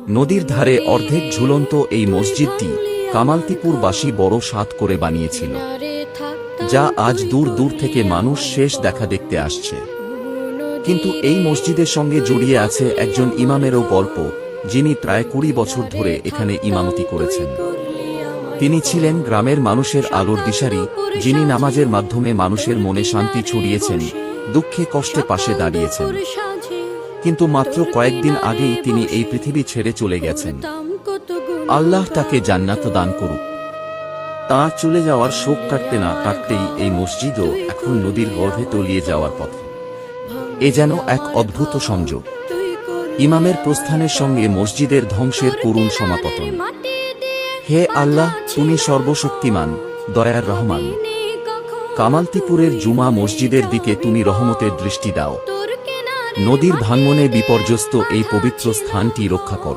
নদীর ধারে অর্ধেক ঝুলন্ত এই মসজিদটি কামালতিপুরবাসী বড় সাধ করে বানিয়েছিল, যা আজ দূর দূর থেকে মানুষ শেষ দেখা দেখতে আসছে। কিন্তু এই মসজিদের সঙ্গে জড়িয়ে আছে একজন ইমামেরও গল্প, যিনি প্রায় 20 বছর ধরে এখানে ইমামতি করেছেন। তিনি ছিলেন গ্রামের মানুষের আলোর দিশারি, যিনি নামাজের মাধ্যমে মানুষের মনে শান্তি ছড়িয়েছেন, দুঃখে কষ্টে পাশে দাঁড়িয়েছেন। কিন্তু মাত্র কয়েকদিন আগেই তিনি এই পৃথিবী ছেড়ে চলে গেছেন। আল্লাহ তাকে জান্নাত দান করুক। তাঁর চলে যাওয়ার শোক কাটতে না কাটতেই এই মসজিদও এখন নদীর গর্ভে তলিয়ে যাওয়ার পথে। এ যেন এক অদ্ভুত সংযোগ, ইমামের প্রস্থানের সঙ্গে মসজিদের ধ্বংসের করুণ সমাপতন। হে আল্লাহ, তুমি সর্বশক্তিমান, দয়ার রহমান। কামালতিপুরের জুমা মসজিদের দিকে তুমি রহমতের দৃষ্টি দাও। নদীর ভাঙনে বিপর্যস্ত এই পবিত্র স্থানটি রক্ষা করো।